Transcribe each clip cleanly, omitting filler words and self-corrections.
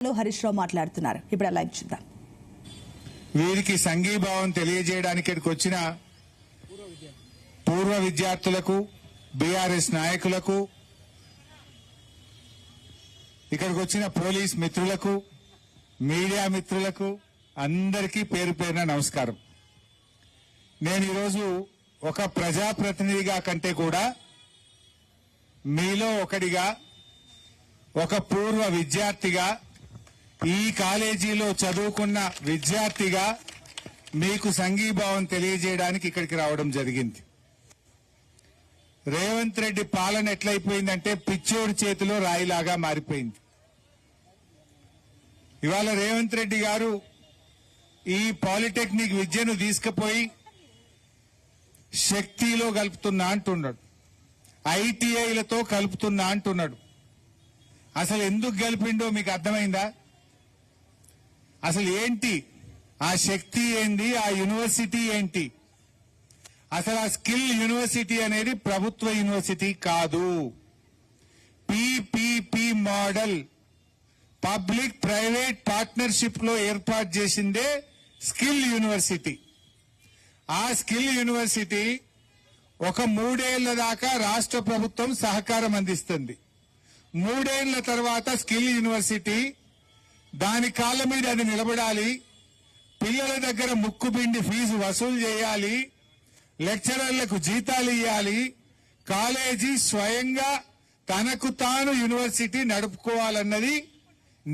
హరీష్ రావు మాట్లాడుతున్నారు. ఇప్పుడు లైవ్ చూద్దాం. వీరికి సంఘీభావం తెలియజేయడానికి ఇక్కడికి వచ్చిన పూర్వ విద్యార్థులకు, బీఆర్ఎస్ నాయకులకు, ఇక్కడికి వచ్చిన పోలీస్ మిత్రులకు, మీడియా మిత్రులకు అందరికీ పేరు పేరున నమస్కారం. నేను ఈరోజు ఒక ప్రజాప్రతినిధిగా కంటే కూడా మీలో ఒకడిగా, ఒక పూర్వ విద్యార్థిగా, ఈ కాలేజీలో చదువుకున్న విద్యార్థిగా మీకు సంఘీభావం తెలియజేయడానికి ఇక్కడికి రావడం జరిగింది. రేవంత్ రెడ్డి పాలన ఎట్లయిపోయిందంటే పిచ్చోడి చేతిలో రాయిలాగా మారిపోయింది. ఇవాళ రేవంత్ రెడ్డి గారు ఈ పాలిటెక్నిక్ విద్యను తీసుకుపోయి శక్తిలో కలుపుతున్నా అంటున్నాడు, ఐటీఐలతో కలుపుతున్నా అంటున్నాడు. అసలు ఎందుకు కలిపిండో మీకు అర్థమైందా? అసలు ఏంటి ఆ శక్తి, ఏంది ఆ యూనివర్సిటీ ఏంటి? అసలు ఆ స్కిల్ యూనివర్సిటీ అనేది ప్రభుత్వ యూనివర్సిటీ కాదు. PPP model, public private partnership లో ఏర్పాటు చేసిందే స్కిల్ యూనివర్సిటీ. ఆ స్కిల్ యూనివర్సిటీ ఒక 3 ఏళ్ల దాకా రాష్ట్ర ప్రభుత్వం సహకారం అందిస్తుంది. 3 ఏళ్ల తర్వాత స్కిల్ యూనివర్సిటీ దాని కాళ్ళ మీద అది నిలబడాలి, పిల్లల దగ్గర ముక్కుపిండి ఫీజు వసూలు చేయాలి, లెక్చరర్లకు జీతాలు ఇవ్వాలి, కాలేజీ స్వయంగా తనకు తాను యూనివర్సిటీ నడుపుకోవాలన్నది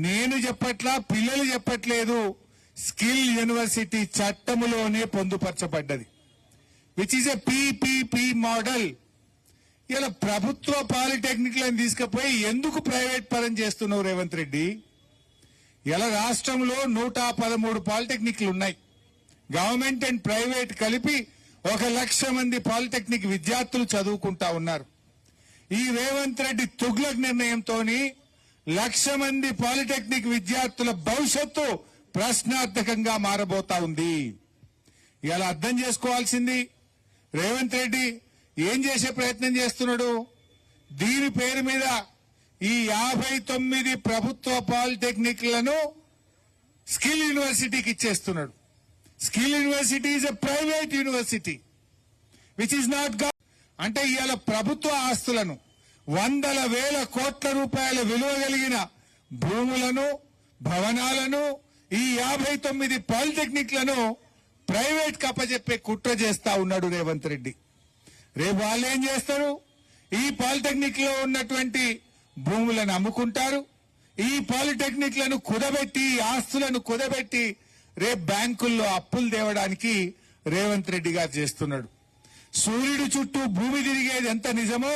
నేను చెప్పట్లా, పిల్లలు చెప్పట్లేదు, స్కిల్ యూనివర్సిటీ చట్టములోనే పొందుపరచబడ్డది. Which is a PPP model. ఇలా ప్రభుత్వ పాలిటెక్నిక్లను తీసుకుపోయి ఎందుకు ప్రైవేట్ పరం చేస్తున్నావు రేవంత్ రెడ్డి? ఇలా రాష్ట్రంలో 113 పాలిటెక్నిక్లు ఉన్నాయి. గవర్నమెంట్ అండ్ ప్రైవేట్ కలిపి 1,00,000 మంది పాలిటెక్నిక్ విద్యార్థులు చదువుకుంటా ఉన్నారు. ఈ రేవంత్ రెడ్డి తుగ్లక్ నిర్ణయంతో 1,00,000 మంది పాలిటెక్నిక్ విద్యార్థుల భవిష్యత్తు ప్రశ్నార్థకంగా మారబోతా ఉంది. ఇలా అర్థం చేసుకోవాల్సింది, రేవంత్ రెడ్డి ఏం చేసే ప్రయత్నం చేస్తున్నాడు? దీని పేరు మీద ఈ 59 ప్రభుత్వ పాలిటెక్నిక్లను స్కిల్ యూనివర్సిటీకి ఇచ్చేస్తున్నాడు. Skill university is a private university which is not అంటే ఇవాళ ప్రభుత్వ ఆస్తులను, 100,000 కోట్ల రూపాయల విలువ కలిగిన భూములను, భవనాలను, ఈ 59 పాలిటెక్నిక్లను ప్రైవేట్ కప్పచెప్పే కుట్ర చేస్తా ఉన్నాడు రేవంత్ రెడ్డి. రేపు వాళ్ళు ఏం చేస్తారు? ఈ పాలిటెక్నిక్ లో ఉన్నటువంటి భూములను అమ్ముకుంటారు. ఈ పాలిటెక్నిక్లను కుదబెట్టి, ఆస్తులను కుదబెట్టి రేపు బ్యాంకుల్లో అప్పులు తేవడానికి రేవంత్ రెడ్డి గారు చేస్తున్నాడు. సూర్యుడి చుట్టూ భూమి తిరిగేది ఎంత నిజమో,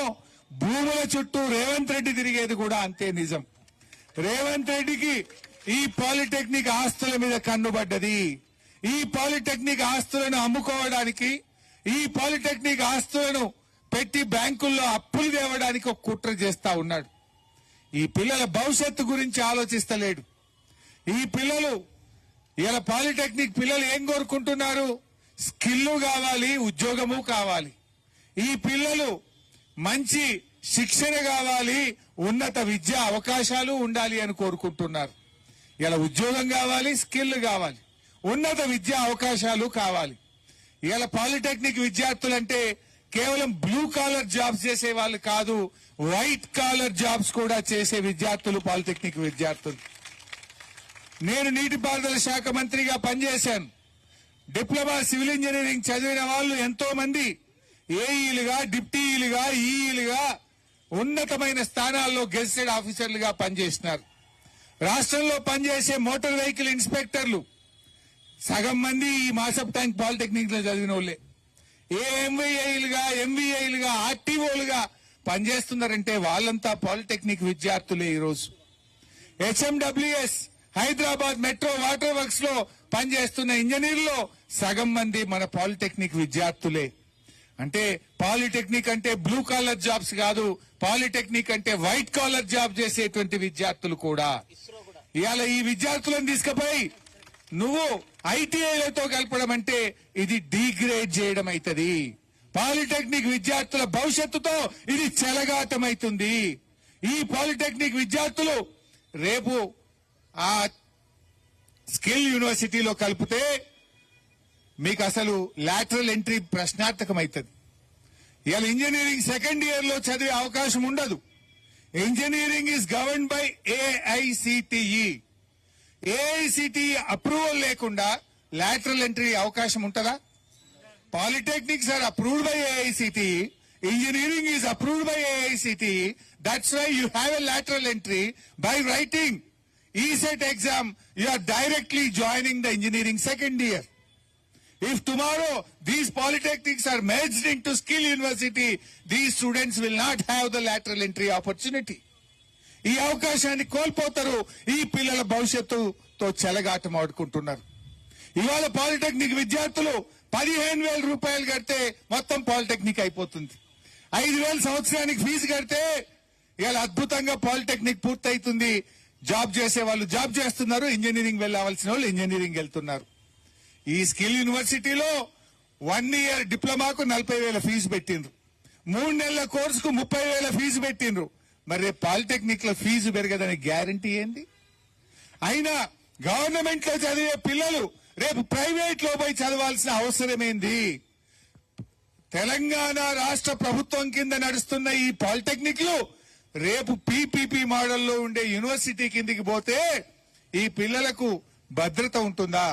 భూముల చుట్టూ రేవంత్ రెడ్డి తిరిగేది కూడా అంతే నిజం. రేవంత్ రెడ్డికి ఈ పాలిటెక్నిక్ ఆస్తుల మీద కన్నుబడ్డది. ఈ పాలిటెక్నిక్ ఆస్తులను అమ్ముకోవడానికి, ఈ పాలిటెక్నిక్ ఆస్తులను పెట్టి బ్యాంకుల్లో అప్పులు తేవడానికి ఒక కుట్ర చేస్తా ఉన్నాడు. ఈ పిల్లల భవిష్యత్తు గురించి ఆలోచిస్తలేడు. ఈ పిల్లలు ఇలా పాలిటెక్నిక్ పిల్లలు ఏం కోరుకుంటున్నారు? స్కిల్ కావాలి, ఉద్యోగము కావాలి. ఈ పిల్లలు మంచి శిక్షణ కావాలి, ఉన్నత విద్యా అవకాశాలు ఉండాలి అని కోరుకుంటున్నారు. ఇలా ఉద్యోగం కావాలి, స్కిల్ కావాలి, ఉన్నత విద్యా అవకాశాలు కావాలి. ఇలా పాలిటెక్నిక్ విద్యార్థులంటే కేవలం బ్లూ కాలర్ జాబ్స్ చేసే వాళ్ళు కాదు, వైట్ కాలర్ జాబ్స్ కూడా చేసే విద్యార్థులు పాలిటెక్నిక్ విద్యార్థులు. నేను నీటిపారుదల శాఖ మంత్రిగా పనిచేశాను. డిప్లొమా సివిల్ ఇంజనీరింగ్ చదివిన వాళ్ళు ఎంతో మంది ఏఈలుగా, డిప్టీలుగా, ఈఈలుగా ఉన్నతమైన స్థానాల్లో గెజిటెడ్ ఆఫీసర్లుగా పనిచేసినారు. రాష్ట్రంలో పనిచేసే మోటార్ వెహికల్ ఇన్స్పెక్టర్లు సగం మంది ఈ మాసప్ ట్యాంక్ పాలిటెక్నిక్ లో చదివిన వాళ్ళే. ఏ ఎంవీఐలుగా, ఎంవీఐలుగా, ఆర్టీఓలుగా పనిచేస్తున్నారంటే వాళ్ళంతా పాలిటెక్నిక్ విద్యార్థులే. ఈరోజు HMWS, Hyderabad metro water works లో పనిచేస్తున్న ఇంజనీర్లో సగం మంది మన పాలిటెక్నిక్ విద్యార్థులే. అంటే పాలిటెక్నిక్ అంటే బ్లూ కాలర్ జాబ్స్ కాదు, పాలిటెక్నిక్ అంటే వైట్ కాలర్ జాబ్ చేసేటువంటి విద్యార్థులు కూడా. ఇవాళ ఈ విద్యార్థులను తీసుకుపోయి నువ్వు ఐటీఐలతో కలపడం అంటే ఇది డిగ్రేడ్ చేయడం అవుతుంది. పాలిటెక్నిక్ విద్యార్థుల భవిష్యత్తుతో ఇది చెలగాటమైతుంది. ఈ పాలిటెక్నిక్ విద్యార్థులు రేపు ఆ స్కిల్ యూనివర్సిటీలో కలిపితే మీకు అసలు లాటరల్ ఎంట్రీ ప్రశ్నార్థకమవుతుంది. ఇవాళ ఇంజనీరింగ్ సెకండ్ ఇయర్ లో చదివే అవకాశం ఉండదు. Engineering is govern by AICTE. AICTE approval లేకుండా లాటరల్ ఎంట్రీ అవకాశం ఉంటుందా? Polytechnics are approved by AICTE. Engineering is approved by AICTE. That's why you have a lateral entry. By writing ESET exam, you are directly joining the engineering second year. If tomorrow these polytechnics are merged into skill university, these students will not have the lateral entry opportunity. ఈ అవకాశాన్ని కోల్పోతారు. ఈ పిల్లల భవిష్యత్తుతో చెలగాటం ఆడుకుంటున్నారు. ఇవాళ polytechnic విద్యార్థులు 15,000 రూపాయలు కడితే మొత్తం పాలిటెక్నిక్ అయిపోతుంది. 5,000 సంవత్సరానికి ఫీజు కడితే ఇవాళ అద్భుతంగా పాలిటెక్నిక్ పూర్తయితుంది. జాబ్ చేసే వాళ్ళు జాబ్ చేస్తున్నారు, ఇంజనీరింగ్ వెళ్ళవలసిన వాళ్ళు ఇంజనీరింగ్ వెళ్తున్నారు. ఈ స్కిల్ యూనివర్సిటీలో 1 ఇయర్ డిప్లొమాకు 40,000 ఫీజు పెట్టిండ్రు, 3 నెలల కోర్సుకు 30,000 ఫీజు పెట్టిండ్రు. మరి రేపు పాలిటెక్నిక్ లో ఫీజు పెరగదని గ్యారంటీ ఏంది? అయినా గవర్నమెంట్ లో చదివే పిల్లలు రేపు ప్రైవేట్ లో పోయి చదవాల్సిన అవసరమేంది? తెలంగాణ రాష్ట్ర ప్రభుత్వం కింద నడుస్తున్న ఈ పాలిటెక్నిక్లు రేపు పీపీపీ మోడల్లో ఉండే యూనివర్సిటీ కిందికి పోతే ఈ పిల్లలకు భద్రత ఉంటుందా?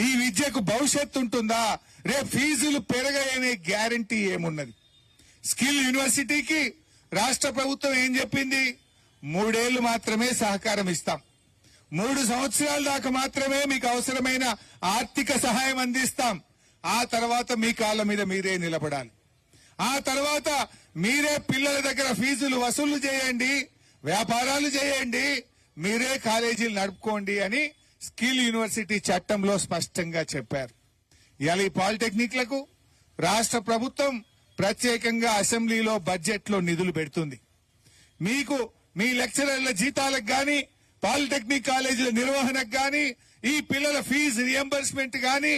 ఈ విద్యకు భవిష్యత్తు ఉంటుందా? రేపు ఫీజులు పెరగనే గ్యారంటీ ఏమున్నది? స్కిల్ యూనివర్సిటీకి రాష్ట్ర ప్రభుత్వం ఏం చెప్పింది? 3 ఏళ్లు మాత్రమే సహకారం ఇస్తాం, 3 సంవత్సరాల దాకా మాత్రమే మీకు అవసరమైన ఆర్థిక సహాయం అందిస్తాం. ఆ తర్వాత మీ కాళ్ళ మీద మీరే నిలబడాలి. ఆ తర్వాత మీరే పిల్లల దగ్గర ఫీజులు వసూలు చేయండి, వ్యాపారాలు చేయండి, మీరే కాలేజీలు నడుపుకోండి అని స్కిల్ యూనివర్సిటీ చట్టంలో స్పష్టంగా చెప్పారు. ఇవాళ ఈ పాలిటెక్నిక్లకు రాష్ట్ర ప్రభుత్వం ప్రత్యేకంగా అసెంబ్లీలో బడ్జెట్ లో నిధులు పెడుతుంది. మీకు మీ లెక్చరర్ల జీతాలకు గాని, పాలిటెక్నిక్ కాలేజీల నిర్వహణకు గాని, ఈ పిల్లల ఫీజు రియంబర్స్మెంట్ గాని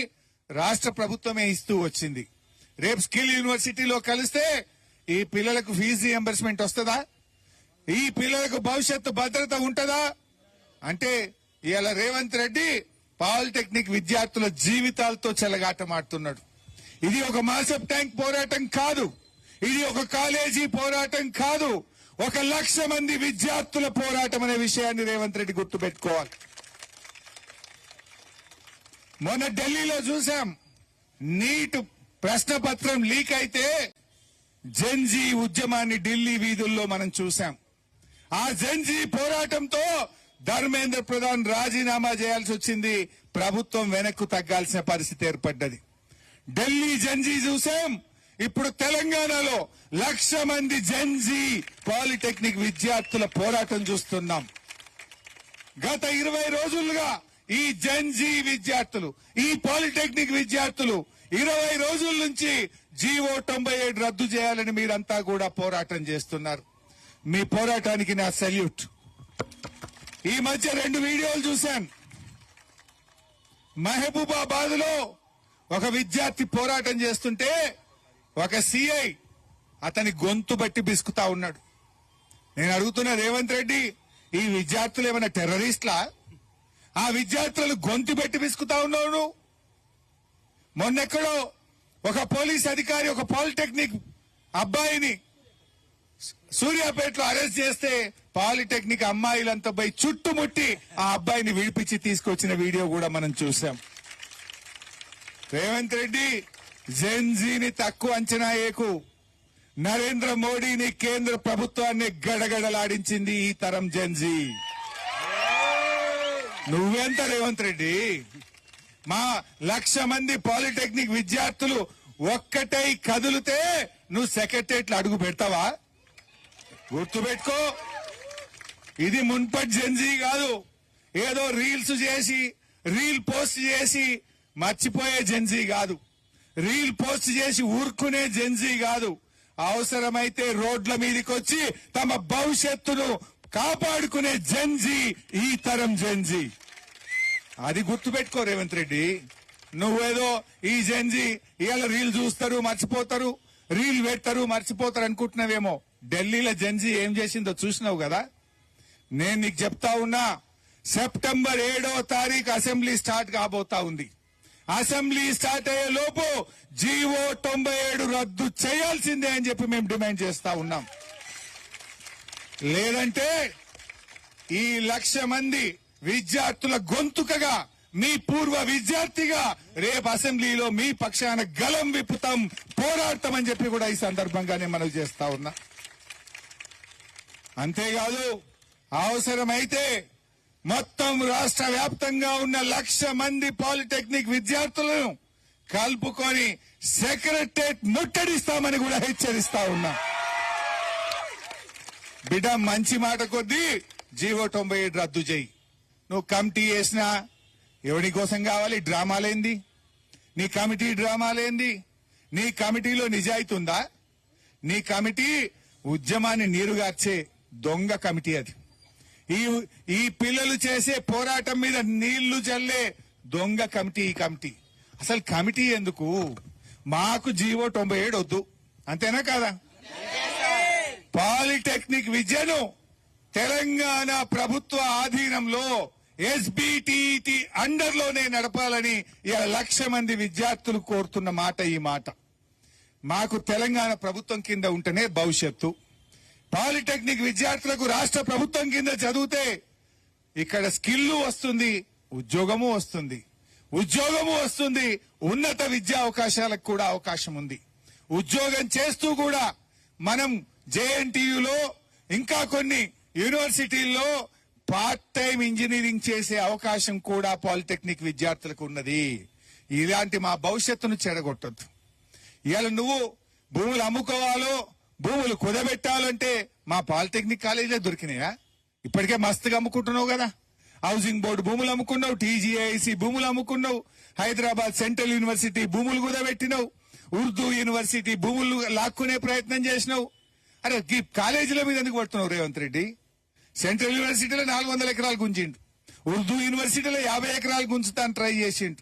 రాష్ట్ర ప్రభుత్వమే ఇస్తూ వచ్చింది. రేపు స్కిల్ యూనివర్సిటీలో కలిస్తే ఈ పిల్లలకు ఫీజు రియంబర్స్మెంట్ వస్తుందా? ఈ పిల్లలకు భవిష్యత్తు భద్రత ఉంటుందా? అంటే ఇవాళ రేవంత్ రెడ్డి పాలిటెక్నిక్ విద్యార్థుల జీవితాలతో చెలగాటమాడుతున్నాడు. ఇది ఒక మాసప్ ట్యాంక్ పోరాటం కాదు, ఇది ఒక కాలేజీ పోరాటం కాదు, 1,00,000 మంది విద్యార్థుల పోరాటం అనే విషయాన్ని రేవంత్ రెడ్డి గుర్తుపెట్టుకోవాలి. మొన్న ఢిల్లీలో చూసాం, నీట్ ప్రశ్నపత్రం లీక్ అయితే జెన్జీ ఉద్యమాన్ని ఢిల్లీ వీధుల్లో మనం చూసాం. ఆ జెన్జీ పోరాటంతో ధర్మేంద్ర ప్రధాన్ రాజీనామా చేయాల్సి వచ్చింది. ప్రభుత్వం వెనక్కు తగ్గాల్సిన పరిస్థితి ఏర్పడ్డది. ఢిల్లీ జెన్జీ చూసాం, ఇప్పుడు తెలంగాణలో 1,00,000 మంది జెన్జీ పాలిటెక్నిక్ విద్యార్థుల పోరాటం చూస్తున్నాం. గత 20 రోజులుగా ఈ జెన్జీ విద్యార్థులు, ఈ పాలిటెక్నిక్ విద్యార్థులు 20 రోజుల నుంచి జీవో 97 రద్దు చేయాలని మీరంతా కూడా పోరాటం చేస్తున్నారు. మీ పోరాటానికి నా సెల్యూట్. ఈ మధ్య 2 వీడియోలు చూశాను. మహబూబాబాద్ లో ఒక విద్యార్థి పోరాటం చేస్తుంటే ఒక సిఐ అతని గొంతు బట్టి బిసుకుతా ఉన్నాడు. నేను అడుగుతున్నా, రేవంత్ రెడ్డి, ఈ విద్యార్థులు ఏమైనా టెర్రరిస్ట్లా? ఆ విద్యార్థులు గొంతు పెట్టి బిసుకుతా ఉన్నాడు. మొన్నెక్కడో ఒక పోలీస్ అధికారి ఒక పాలిటెక్నిక్ అబ్బాయిని సూర్యాపేటలో అరెస్ట్ చేస్తే పాలిటెక్నిక్ అమ్మాయిలంతా పోయి చుట్టుముట్టి ఆ అబ్బాయిని విడిపించి తీసుకొచ్చిన వీడియో కూడా మనం చూసాం. రేవంత్ రెడ్డి, జెన్జీని తక్కువ అంచనా ఏకు. నరేంద్ర మోడీని, కేంద్ర ప్రభుత్వాన్ని గడగడలాడించింది ఈ తరం జెన్జీ. నువ్వెంత రేవంత్ రెడ్డి? మా 1,00,000 మంది పాలిటెక్నిక్ విద్యార్థులు ఒక్కటై కదిలితే నువ్వు సెక్రటరియట్లో అడుగు పెడతావా? గుర్తుపెట్టుకో, ఇది మున్పటి జెన్జీ కాదు. ఏదో రీల్స్ చేసి, రీల్ పోస్ట్ చేసి మర్చిపోయే జెన్జీ కాదు. రీల్ పోస్ట్ చేసి ఊరుకునే జెన్జీ కాదు. అవసరమైతే రోడ్ల మీదకి వచ్చి తమ భవిష్యత్తును కాపాడుకునే జెన్జీ ఈ తరం జెన్జీ. అది గుర్తుపెట్టుకో రేవంత్ రెడ్డి. నువ్వేదో ఈ జెన్జీ ఇవాళ రీల్ చూస్తారు మర్చిపోతారు, రీల్ పెడతారు మర్చిపోతారు అనుకుంటున్నావేమో. ఢిల్లీలో జెన్జీ ఏం చేసిందో చూసినావు కదా. నేను నీకు చెప్తా ఉన్నా, సెప్టెంబర్ 7వ తారీఖు అసెంబ్లీ స్టార్ట్ కాబోతా ఉంది. అసెంబ్లీ స్టార్ట్ అయ్యే లోపు జీవో 97 రద్దు చేయాల్సిందే అని చెప్పి మేము డిమాండ్ చేస్తా ఉన్నాం. లేదంటే ఈ 1,00,000 మంది విద్యార్థుల గొంతుకగా, మీ పూర్వ విద్యార్థిగా రేపు అసెంబ్లీలో మీ పక్షాన గలం విప్పుతాం, పోరాడతామని చెప్పి కూడా ఈ సందర్భంగానే మనవి చేస్తా ఉన్నా. అంతేకాదు, అవసరమైతే మొత్తం రాష్ట్ర వ్యాప్తంగా ఉన్న 1,00,000 మంది పాలిటెక్నిక్ విద్యార్థులను కలుపుకొని సెక్రటరేట్ ముట్టడిస్తామని కూడా హెచ్చరిస్తా ఉన్నా. బిడ్డ, మంచి మాట కొద్దీ జీవో 97 రద్దు చేయి. నువ్వు కమిటీ వేసినా ఎవరి కోసం కావాలి? డ్రామాలేంది నీ కమిటీ? డ్రామాలేంది? నీ కమిటీలో నిజాయితీ ఉందా? నీ కమిటీ ఉద్యమాన్ని నీరుగార్చే దొంగ కమిటీ అది. ఈ పిల్లలు చేసే పోరాటం మీద నీళ్లు జల్లే దొంగ కమిటీ ఈ కమిటీ. అసలు కమిటీ ఎందుకు? మాకు జీవో 97 వద్దు, అంతేనా కాదా? పాలిటెక్నిక్ విద్యను తెలంగాణ ప్రభుత్వ ఆధీనంలో ఎస్బిటిటి అండర్లోనే నడపాలని ఇలా 1,00,000 మంది విద్యార్థులు కోరుతున్న మాట ఈ మాట. మాకు తెలంగాణ ప్రభుత్వం కింద ఉంటేనే భవిష్యత్తు. పాలిటెక్నిక్ విద్యార్థులకు రాష్ట్ర ప్రభుత్వం కింద చదివితే ఇక్కడ స్కిల్ వస్తుంది, ఉద్యోగము వస్తుంది. ఉన్నత విద్యా అవకాశాలకు కూడా అవకాశం ఉంది. ఉద్యోగం చేస్తూ కూడా మనం జేఎన్టీయూలో ఇంకా కొన్ని యూనివర్సిటీల్లో పార్ట్ టైం ఇంజనీరింగ్ చేసే అవకాశం కూడా పాలిటెక్నిక్ విద్యార్థులకు ఉన్నది. ఇలాంటి మా భవిష్యత్తును చెడగొట్టద్దు. ఇవాళ నువ్వు భూములు అమ్ముకోవాలో, భూములు కుదబెట్టాలంటే మా పాలిటెక్నిక్ కాలేజీలే దొరికినాయా? ఇప్పటికే మస్తుగా అమ్ముకుంటున్నావు కదా. హౌసింగ్ బోర్డు భూములు అమ్ముకున్నావు, టీజీఐసి భూములు అమ్ముకున్నావు, హైదరాబాద్ సెంట్రల్ యూనివర్సిటీ భూములు కుదబెట్టినావు, ఉర్దూ యూనివర్సిటీ భూములు లాక్కునే ప్రయత్నం చేసినావు. అరే, ఈ కాలేజీల మీద ఎందుకు పడుతున్నావు రేవంత్ రెడ్డి? సెంట్రల్ యూనివర్సిటీలో 400 ఎకరాలు గుంజిండు, ఉర్దూ యూనివర్సిటీలో 50 ఎకరాలు గుంచుతాను ట్రై చేసిండు.